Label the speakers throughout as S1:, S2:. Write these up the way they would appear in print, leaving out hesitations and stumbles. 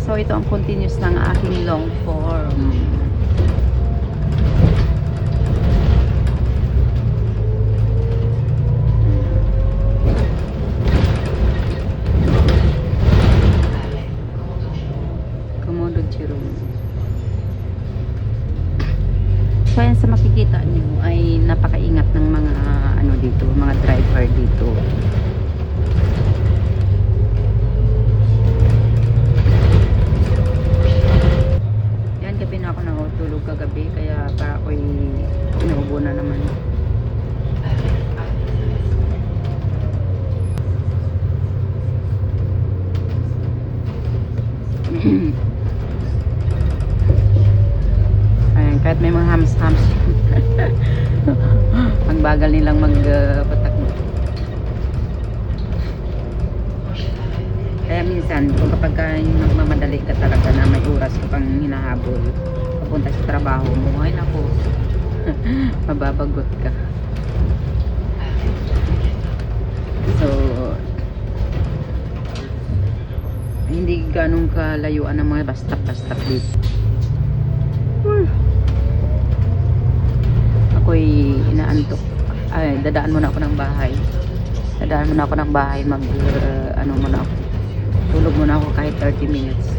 S1: So ito ang continuous ng aking long form. Komodo Chirong. So yan sa makikita niyo ay napakaingat ng mga ano dito, mga driver dito. Yan, gabi na ako natulog kagabi kaya para ako'y inuubo na naman. Ayan, kahit may mga hams-hams ang bagal nilang magpatakbo. Kaya minsan kung kapag magmamadali ka talaga na may oras ka pang hinahabol papunta sa trabaho mo, ay naku mababagot ka. So hindi ganun kalayuan ng mga bastap-bastap dito. Ako'y inaantok. Ay, dadaan muna ako ng bahay. Mag ano muna ako. Tulog muna ako kahit 30 minutes.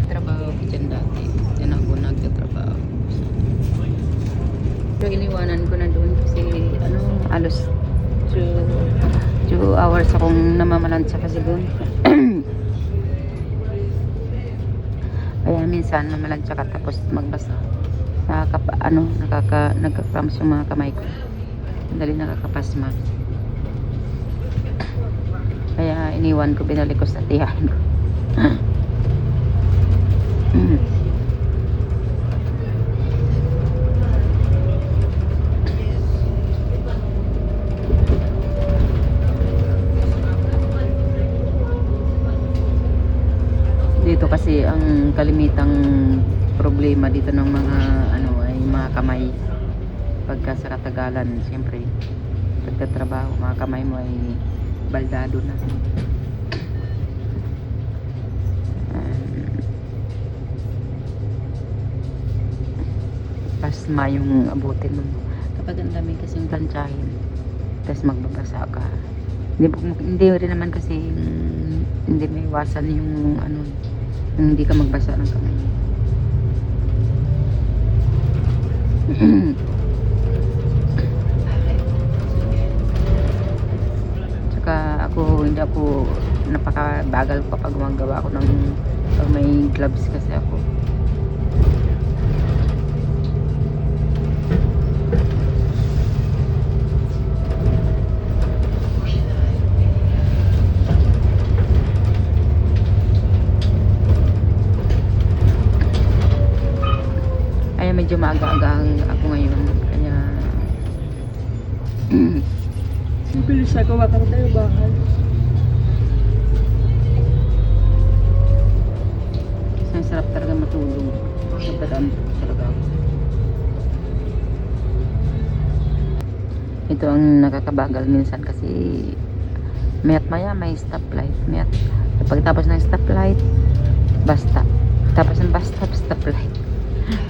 S1: Trabaho ko dyan dati. Yan ako nagtatrabaho. Pero iniwanan ko na doon kasi ano, alos 2 hours akong namamalansya kasi doon. Kaya minsan namalansya ka tapos magbasa. Nagka-cramps yung mga kamay ko. Dali nakakapasma. Kaya iniwan ko, binalik ko sa tiyahin ko. Dito kasi ang kalimitang problema dito ng mga ano ay mga kamay. Pagka sa katagalan, siyempre pagtatrabaho, mga kamay mo ay baldado na. Pasma yung abutin mo. Kapag ang dami kasing tansyahin, tapos magbabasa ka. Hindi rin naman kasi hindi may iwasan yung ano, yung hindi ka magbasa ng kamay. Tsaka hindi ako napakabagal kapag gumagawa ako ng may gloves kasi ako. Medyo maaga-aga ako ngayon kaya bilis ako tayo bahay. Ang sarap talaga matulog. Nagdadaan talaga ako. Ito ang nakakabagal minsan kasi mayat maya may stoplight. Pagkatapos ng stoplight, bus stop. Tapos ng bus stop, stoplight.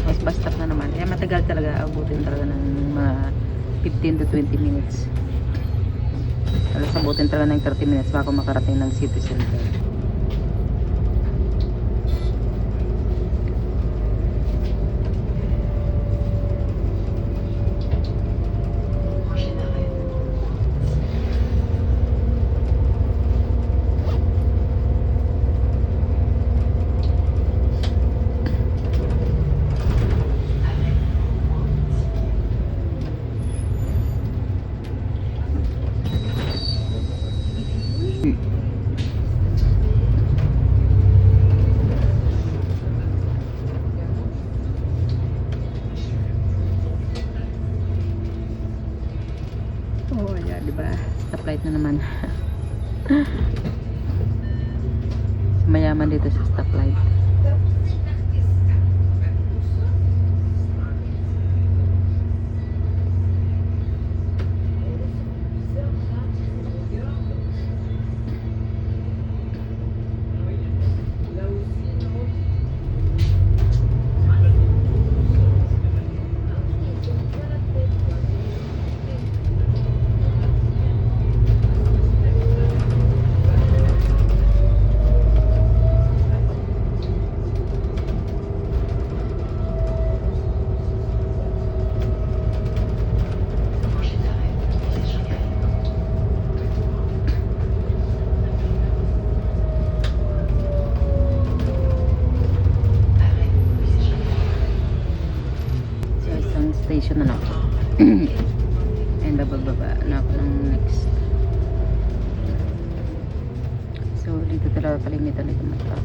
S1: Mas basta na naman. Kaya matagal talaga, abutin talaga ng mga 15 to 20 minutes. Alas abutin talaga ng 30 minutes bago makarating ng city center. diba? Stoplight na naman. Mayaman dito sa stoplight. Station na ako. And bababa na ako ng next. So, dito talaga kalimitan ito mata.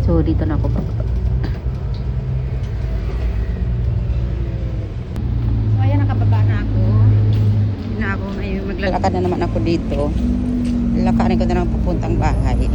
S1: So, dito na ako bababa. So, ayan, nakababa na ako. Ngayon, maglalakad na naman ako dito. Lalakarin ko na lang papuntang bahay.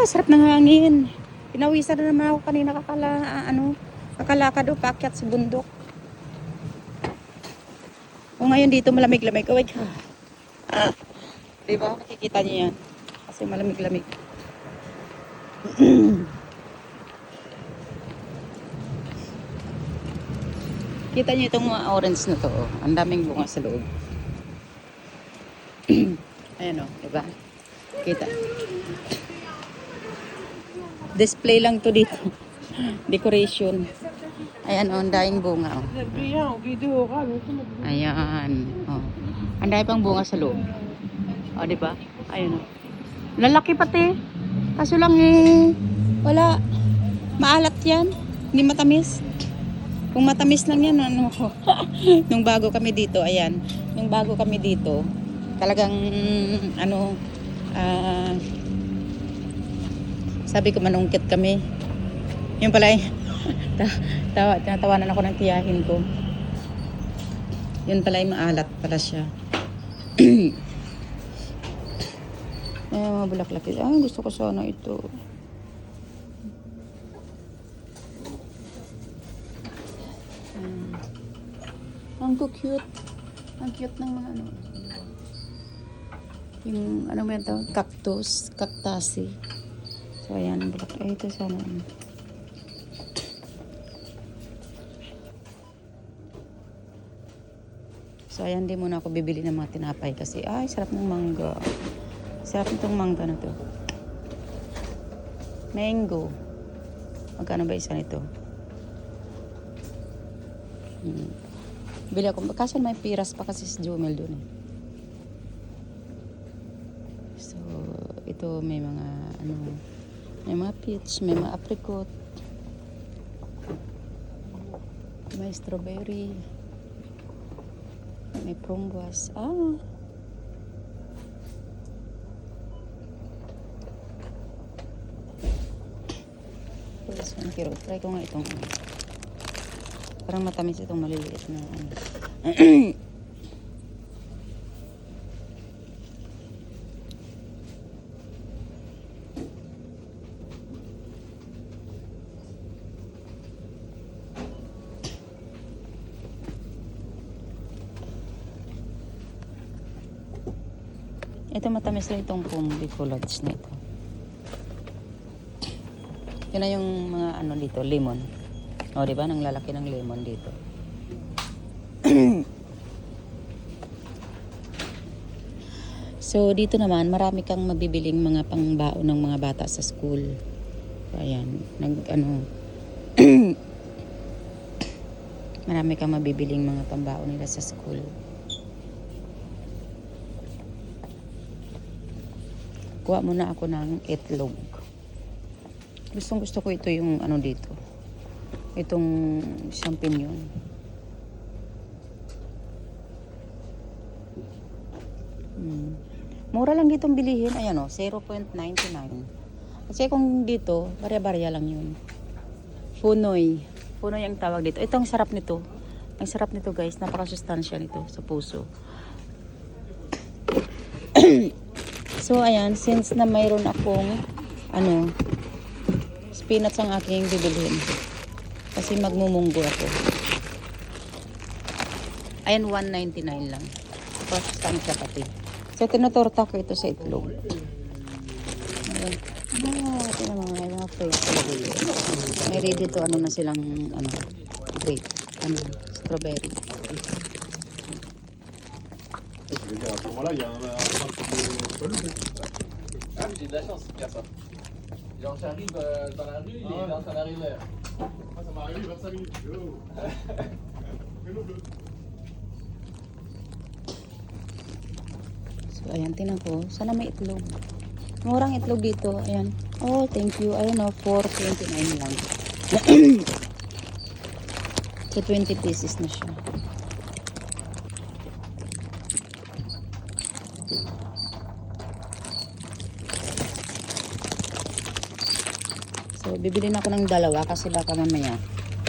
S1: Sarap ng hangin. Pinawisan na naman ako kanina kakalakad o paakyat sa bundok. O ngayon dito malamig-lamig. Oh, wait. Diba? Nakikita niyo yan. Kasi malamig-lamig. Kita niyo itong mga orange na to. Oh. Ang daming bunga sa loob. Ayan o. Diba? Kita. Display lang to dito. Decoration. Ayan o, ang daing bunga o. Ayan. O. Ang daing pang bunga sa loob. O, diba? Ayan o. Lalaki pati. Kaso lang wala. Maalat yan. Hindi matamis. Kung matamis lang yan, nung bago kami dito, ayan. Nung bago kami dito, talagang, sabi ko manungkit kami. Yun pala tinatawanan ako ng tiyahin ko. Yun pala maalat pala siya. Mga bulaklak. Gusto ko sana ito. Ang cute. Ang cute ng mga yung ba ito? Cactusi. So, ayan, bulaklak. Ito sana. So, ayan, di muna ako bibili ng mga tinapay kasi, sarap ng mangga. Sarap nitong mangga na to. Mango. Magkano ba isa nito? Bili ako. Kaso may piras pa kasi si Jomel dun eh. So, ito may mga, may mga peach, may mga apricot, may strawberry, may frambuas. This one, try ko nga itong parang matamis itong maliliit na Ito matamis na itong Bicolodge na ito. Yun na yung mga ano dito, lemon. O, diba? Nang lalaki ng lemon dito. So, dito naman, marami kang mabibiling mga pangbaon ng mga bata sa school. So, ayan. Marami kang mabibiling mga pambaon nila sa school. Kuha muna ako ng itlog. Gusto ko ito yung ano dito. Itong champignon. Mura lang ditong bilihin. Ayan o, 0.99. Kasi kung dito, barya-barya lang yun. Punoy. Punoy ang tawag dito. Ito ang sarap nito. Ang sarap nito guys. Napakasustansya nito sa puso. So ayan, since na mayroon akong spinach ang aking bibilhin. Kasi magmumunggo ako. Ayan, 1.99 lang. Napakasustansya pati. So tinutorta ko ito sa itlog. Ayan. Ito na mga fruit talaga yun. May ready to na silang grape. Strawberry.
S2: Voilà, il y a un Ah, mais j'ai de la chance, c'est ça. Genre, j'arrive dans la rue, il est en train d'arriver. Ça m'est arrivé 25 minutes.
S1: So, ayan, tinan ko. Sana may itlog. Murang itlog dito. Ayan. Oh, thank you. Ayan o, 4.29 lang. So, 20 pieces na siya. So, bibili na ako ng dalawa kasi baka mamaya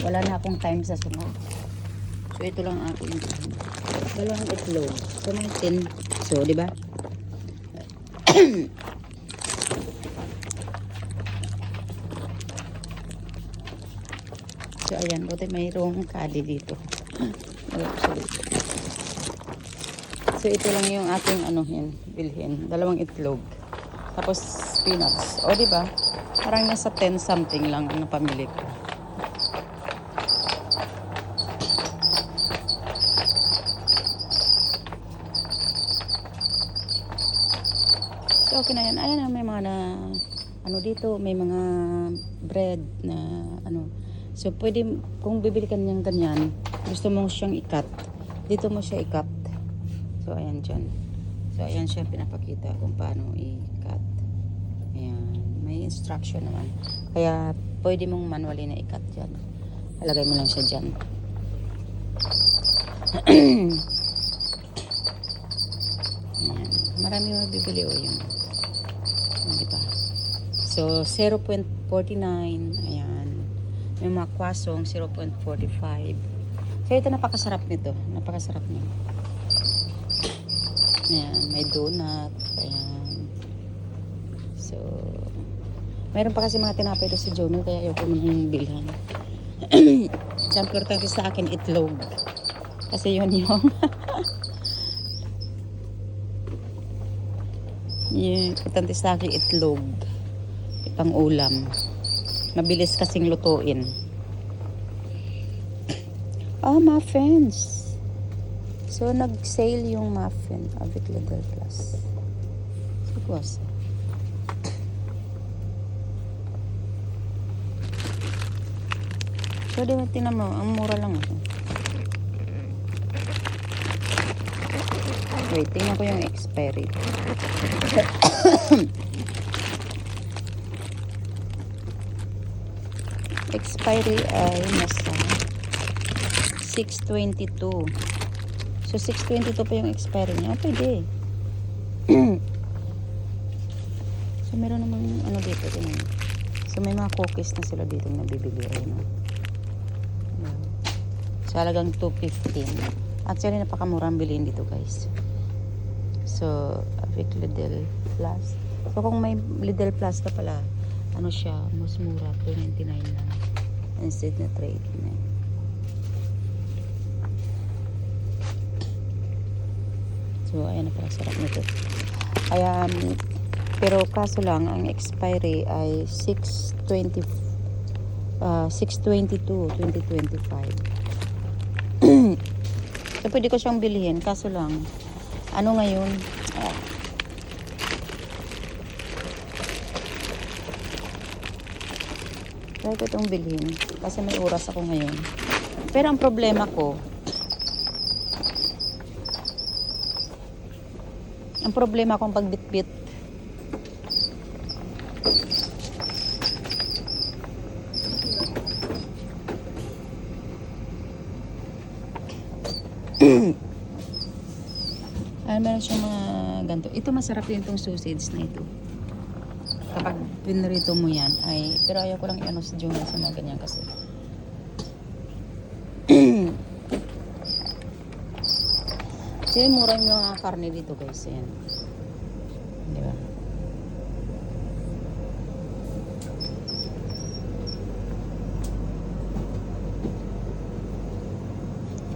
S1: wala na akong time sa sunod. So, ito lang ako yung dalawang itlog. So, may 10. So, di ba? So, ayan. Buti mayroong kali dito. So, ito lang yung aking bilhin. Dalawang itlog. Tapos, spinach. O, di ba? Parang nasa 10 something lang ang napamili ko. So, okay na yan. Ayan, may mga dito, may mga bread na So, pwede, kung bibili ka niyang ganyan, gusto mo siyang i-cut. Dito mo siya i-cut. So, ayan dyan. So, ayan siya pinapakita kung paano i-cut. Ayan. May instruction naman. Kaya, pwede mong manually na i-cut dyan. Halagay mo lang siya dyan. Ayan. Marami mo bibili o yun. Diba? So, 0.49. Ayan. May mga kwasong 0.45. So, ito napakasarap nito. Napakasarap nito. Ayan. May donut. Ayan. So, mayroon pa kasi mga tinapay doon si Jono, kaya ayoko mong bilhan. Sa importante sa akin, itlog. Kasi yun yung yung importante sa akin, itlog. Ipang ulam. Mabilis kasing lutuin. Muffins. So, nag-sale yung muffin avec Lidl Plus. Sigwas. So, di ba tinan mo, ang mura lang ito. Wait, tingnan ko yung expiry. Expiry ay nasa 6/22. So, 6/22 pa yung expiry niya. Pwede. So, meron namang dito. Tingnan. So, may mga cookies na sila dito na nabibili. So, halagang 2.15. Actually, napakamurang bilhin dito, guys. So, avec Lidl Plus. So, kung may Lidl Plus ka pala, siya, mas mura, 2.99 lang. Instead na 3.89. So, ayan, napakasarap nito. Kaya, pero kaso lang, ang expiry ay 6/22/2025. So, pwede ko siyang bilhin. Kaso lang, ano ngayon? Try ko itong bilhin. Kasi may oras ako ngayon. Pero ang problema ko, kong pagbitbit. Meron siyang mga ganito. Ito masarap din itong sausage na ito. Kapag pinrito mo yan, ay, pero ayaw ko lang i-ano si June sa mga ganyan kasi. Kasi mura yung mga karne dito guys. Yan. Di ba?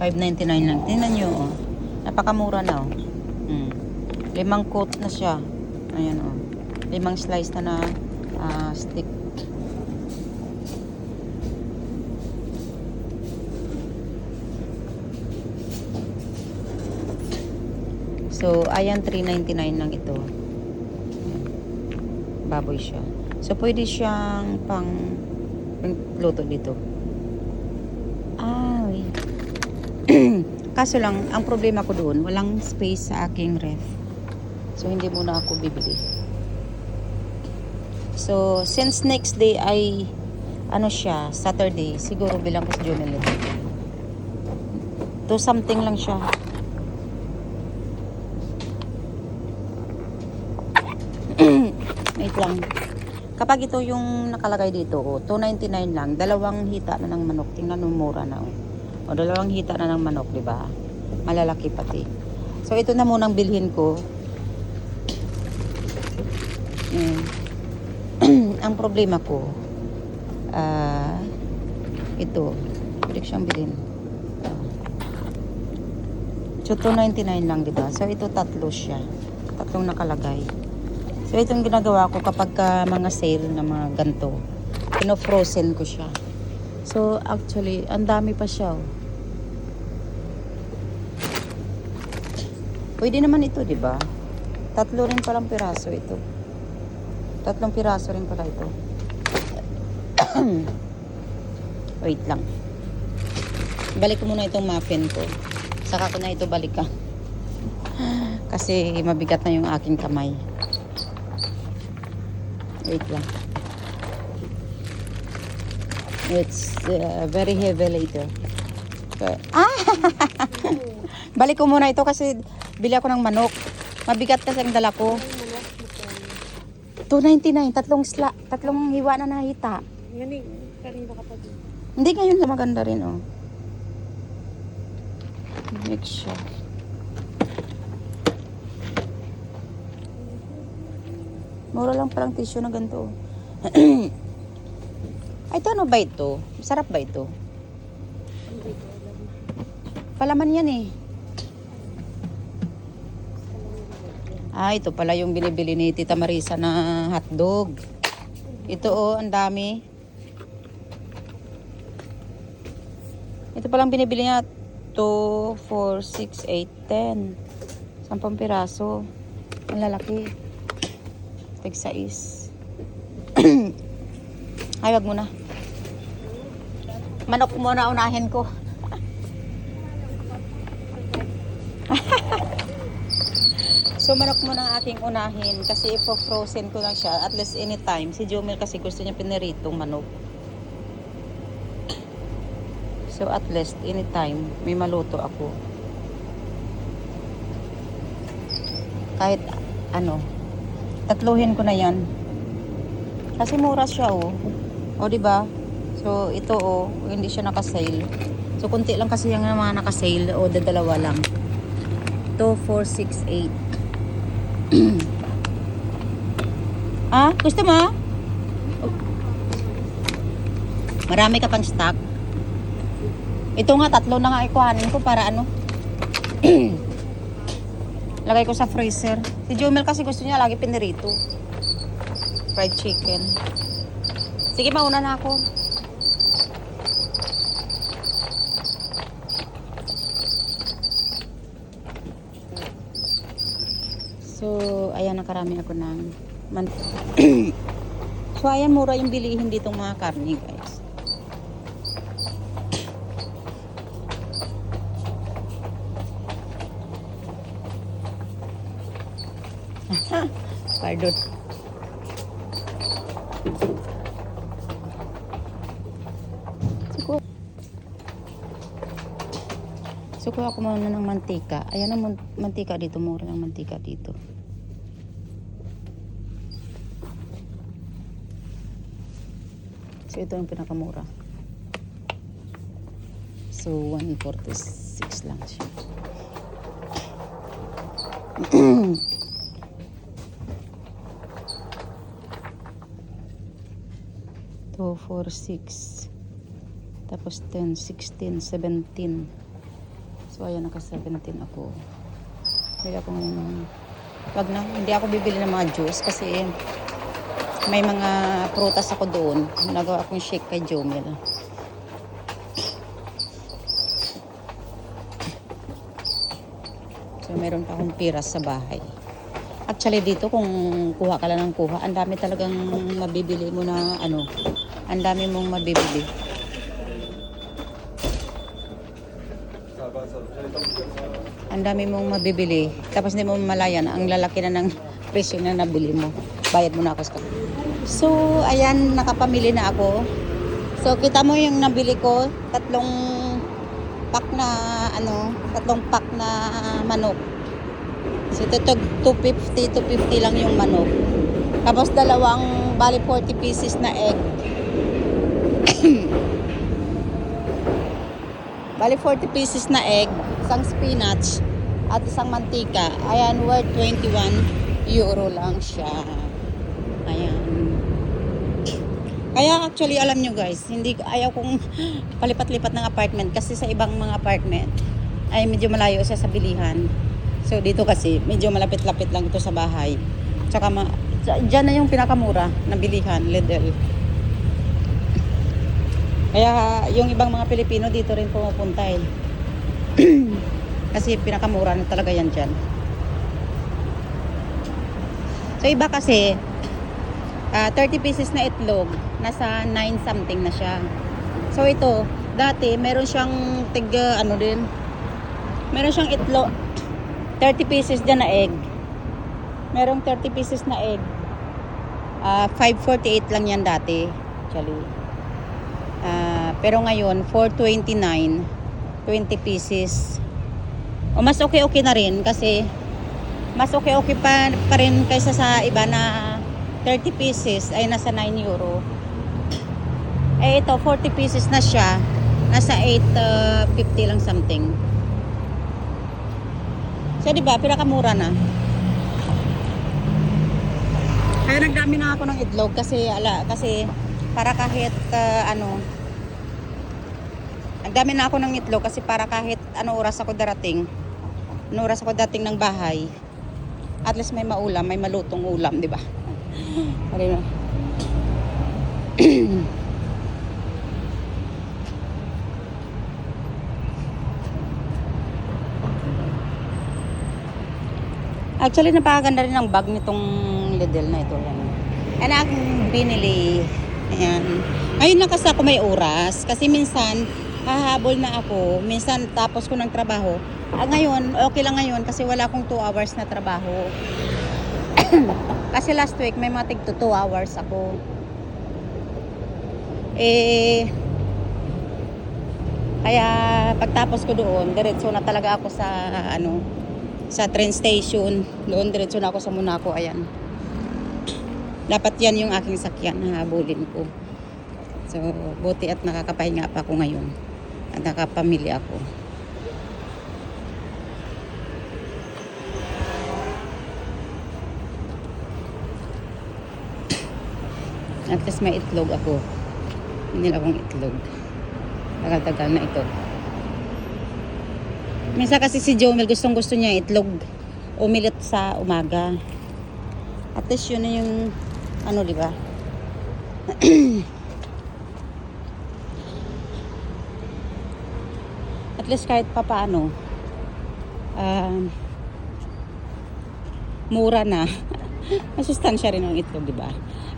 S1: $5.99 lang. Tingnan nyo, oh. Napakamura na, oh. 5 coat na siya. Ayan, oh. 5 slice na stick. So, ayan, $3.99 lang ito. Ayan. Baboy siya. So, pwede siyang pang luto dito. Ay. Kaso lang, ang problema ko doon, walang space sa aking ref. So, hindi muna ako bibili. So, since next day ay, ano siya, Saturday, siguro bilang ko sa Jumel. 2 something lang siya. Wait lang. Kapag ito yung nakalagay dito, oh, $2.99 lang, 2 hita na ng manok. Tingnan mo, mura na, oh. O, 2 hita na ng manok, di ba? Malalaki pati. So, ito na munang bilhin ko. Ang problema ko, ito, pwede ko siyang bilhin. So, $2.99 lang, di ba? So, ito 3 siya. 3 nakalagay. So, itong ginagawa ko kapag mga sale na mga ganito, pino-frozen ko siya. So, actually, ang dami pa siya, oh. Pwede naman ito, di ba? 3 rin palang piraso ito. 3 piraso rin pala ito. Wait lang. Balik ko muna itong muffin ko. Saka ko na ito balikan. Kasi mabigat na yung aking kamay. Wait lang. It's very heavy later. Okay. Balik ko muna ito kasi bili ako ng manok. Mabigat kasi ang dala ko. $2.99, 3 hiwa na nahita.
S3: Ngayon, kanina ka pa din.
S1: Hindi, ngayon na maganda rin, oh. Make sure. Mura lang palang tissue na ganito. Ay, ito ano ba ito? Sarap ba ito? Palaman yan eh. Ito pala yung binibili ni Tita Marisa na hotdog. Ito oh, ang dami. Ito palang binibili niya 2, 4, 6, 8, 10. 10 piraso. Ang lalaki. Tig-6. Ay, wag muna. Manok muna unahin ko. So, manok muna ang aking unahin kasi ipo-frozen ko lang siya at least anytime. Si Jomel kasi gusto niya piniritong manok. So, at least anytime may maluto ako. Kahit ano, 3 ko na yan. Kasi mura siya oh. O, diba? So, ito oh, hindi siya naka-sale. So, kunti lang kasi yung mga naka-sale o dalawa lang. 2, 4, 6, 8. Gusto mo? Marami ka pang stock. Ito nga, 3 na nga ikuhanin ko para ano. Lagay ko sa freezer. Si Jomel kasi gusto niya lagi pinirito. Fried chicken. Sige, mauna na ako. So, ayan, nakarami ako ng So, ayan, mura yung bilihin ditong mga karne, guys. Pardon. Suko ako muna ng mantika. Ayan ang mantika dito. Mura ng mantika dito. So, ito yung pinakamura. So, 146 lang siya. 246. Tapos 10, 16, 17. So, ayan, naka-17 ako. Bili ako ngayon. Wag na, hindi ako bibili ng mga juice kasi may mga prutas ako doon. Nagawa akong shake kay Jomel. So, meron pa akong piras sa bahay. Actually, dito kung kuha ka lang ng kuha, ang dami talagang mabibili mo na ano, ang dami mong mabibili. Ang dami mong mabibili. Tapos hindi mo malayan, ang lalaki na ng presyo na nabili mo. Bayad mo na ako sa. So, ayan, nakapamili na ako. So, kita mo yung nabili ko, tatlong pack na manok. So, ito 250 lang yung manok. Tapos dalawang, bali 40 pieces na egg. Bali 40 pieces na egg, isang spinach, at isang mantika. Ayan, worth 21 euro lang siya. Ayan. Kaya actually, alam nyo guys, ayaw kong palipat-lipat ng apartment kasi sa ibang mga apartment ay medyo malayo siya sa bilihan. So dito kasi medyo malapit-lapit lang ito sa bahay. Tsaka dyan na yung pinakamura na bilihan, Lidl. Kaya yung ibang mga Pilipino dito rin pumupunta eh. Kasi pinakamura na talaga yan dyan. So iba kasi 30 pieces na itlog, nasa 9 something na siya. So ito, dati meron siyang meron siyang itlog 30 pieces dyan na egg. Merong 30 pieces na egg. 548 lang yan dati. Actually. Pero ngayon, 429. 20 pieces. O mas okay na rin kasi mas okay pa rin kaysa sa iba na 30 pieces ay nasa 9 euro. Eh ito, 40 pieces na siya. Nasa 850 lang something. So, diba, pinakamura na. Kaya nagdami na ako ng itlog kasi para kahit nagdami na ako ng itlog kasi para kahit ano oras ako dating ng bahay, at least may maulam, may malutong ulam, diba? Actually, napakaganda rin ang bag nitong Lidl na ito. Yan ang binili. Ayan. Ngayon na kasi ako may oras. Kasi minsan, hahabol na ako. Minsan, tapos ko ng trabaho. Ngayon, okay lang ngayon kasi wala akong 2 hours na trabaho. Kasi last week, may mga tig 2 hours ako. Kaya, pagtapos ko doon, diretso na talaga ako sa train station. Doon diretso na ako sa Monaco. Ayan. Dapat yan yung aking sakyan na habulin ko. So, buti at nakakapahinga pa ako ngayon. At nakapamili ako. At least may itlog ako. Hindi akong itlog. Tagal-tagal na ito. Minsan kasi si Jomel gusto niya itlog.
S4: omelette sa umaga. At least yun na yung ano, di ba? At least kahit papaano mura na. Masustansya rin ang itlog, di ba?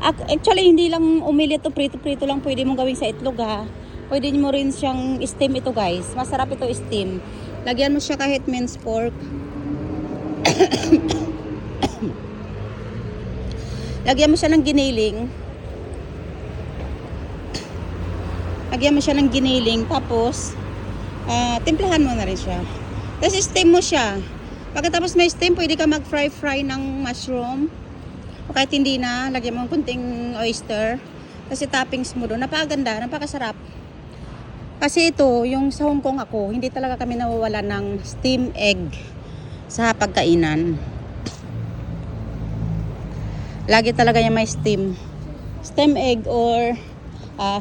S4: Actually, hindi lang omelette o prito-prito lang pwede mong gawin sa itlog, ha. Pwede mo rin siyang steam ito, guys. Masarap ito steam. Lagyan mo siya kahit minced pork. Lagyan mo siya ng giniling. Lagyan mo siya ng giniling. Tapos, timplahan mo na rin siya. Tapos, steam mo siya. Pagkatapos may steam, pwede ka mag-fry ng mushroom. O kahit hindi na, lagyan mo ng kunting oyster. Kasi toppings mo doon. Napakaganda, napakasarap. Kasi ito, yung sa Hong Kong ako, hindi talaga kami nawawala ng steam egg sa pagkainan. Lagi talaga yung may steam egg or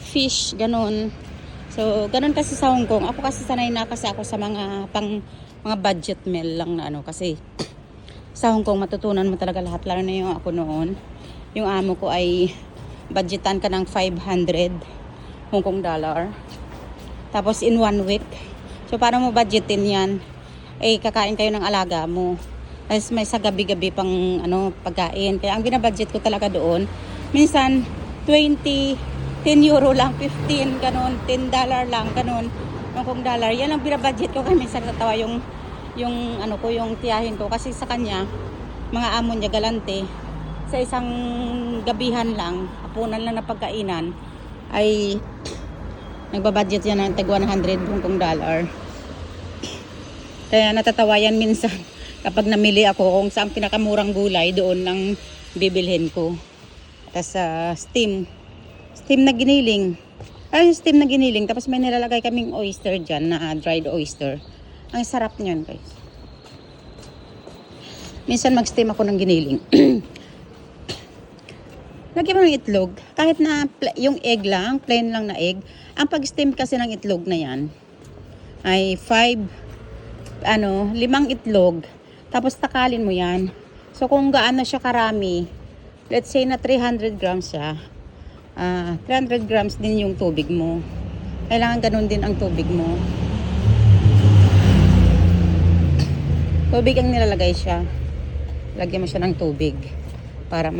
S4: fish, ganun. So, ganun kasi sa Hong Kong. Ako kasi sanay na kasi ako sa mga budget meal lang na ano. Kasi sa Hong Kong matutunan mo talaga lahat. Lalo na yung ako noon. Yung amo ko ay budgetan ka ng 500 Hong Kong dollar. Tapos in 1 week. So, para mo budgetin yan? Eh, kakain kayo ng alaga mo. Tapos may sa gabi-gabi pang pagkain. Kaya ang binabudget ko talaga doon, minsan 20, 10 euro lang, 15, ganun, $10 lang, ganun, Hong Kong dollar. Yan ang binabudget ko. Kaya minsan natawa yung tiyahin ko. Kasi sa kanya, mga amo niya galante, sa isang gabihan lang, hapunan lang na pagkainan, ay nagbabudget yan ng tag 100 Hong Kong dollar. Kaya natatawa yan minsan kapag namili ako kung saan pinakamurang gulay, doon lang bibilhin ko. Tapos steam na giniling. Steam na giniling. Tapos may nilalagay kaming oyster dyan na dried oyster. Ang sarap niyan, guys. Minsan mag-steam ako ng giniling. Lagyan mo ng itlog. Kahit na yung egg lang, plain lang na egg. Ang pag-steam kasi ng itlog na yan ay 5 itlog. Tapos takalin mo yan. So kung gaano siya karami, let's say na 300 grams siya, 300 grams din yung tubig mo. Kailangan ganun din ang tubig mo. Tubig ang nilalagay siya. Lagyan mo siya ng tubig para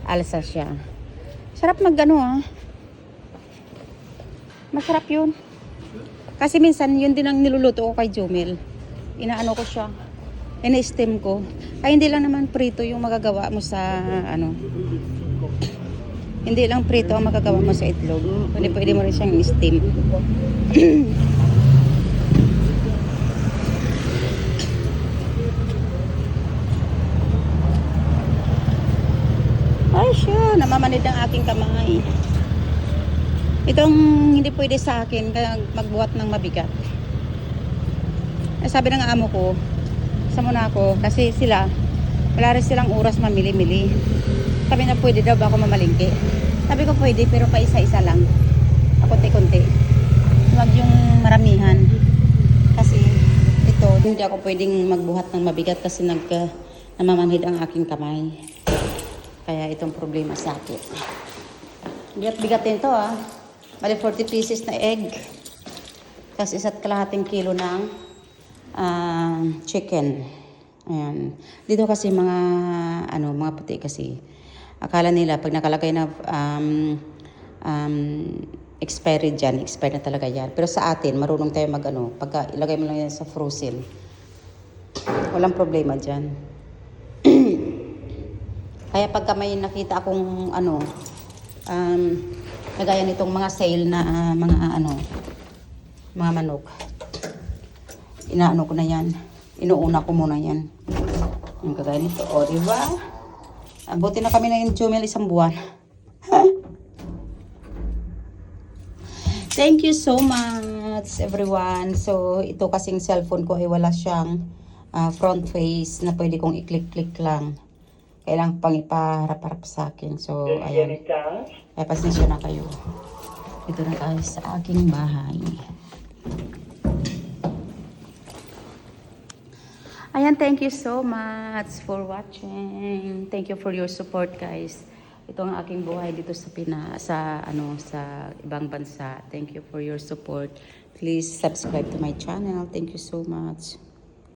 S4: alsa siya. Sarap masarap yun. Kasi minsan yun din ang niluluto ko kay Jumel. Inaano ko siya, ina-steam ko. Ay hindi lang naman prito yung magagawa mo sa hindi lang prito ang magagawa mo sa itlog. Pwede mo rin siyang steam. Ay siya, namamanid ang aking kamay. Itong hindi pwede sa akin, kaya magbuhat ng mabigat. Sabi ng amo ko, sa muna ako, kasi wala rin silang oras mamili-mili. Sabi na pwede daw ba ako mamalingki. Sabi ko pwede, pero pa isa-isa lang. Konti-konti. Huwag yung maramihan. Kasi ito, hindi ako pwedeng magbuhat ng mabigat kasi namamanhid ang aking kamay. Kaya itong problema sa akin. Bigat-bigatin to Bali 40 pieces na egg. Tapos 1.5 kilo ng chicken. Ayan. Dito kasi mga puti kasi. Akala nila pag nakalagay na expired dyan, expired na talaga yan. Pero sa atin, marunong tayo pagka ilagay mo lang yan sa frozen. Walang problema dyan. Kaya pagka may nakita akong kagaya nitong mga sale na mga manok. Inaano ko na yan. Inuuna ko muna yan. Yung kagaya nito. O, diba? Buti na kami na yung Jumel 1 buwan. Thank you so much, everyone. So, ito kasing cellphone ko ay wala siyang front face na pwede kong i-click-click lang. Kailangan pang ipaharap-harap sa akin. So, ayan. Ay, pasensya na kayo. Ito na tayo sa aking bahay. Ayan, thank you so much for watching. Thank you for your support, guys. Ito ang aking buhay dito sa sa ibang bansa. Thank you for your support. Please subscribe to my channel. Thank you so much.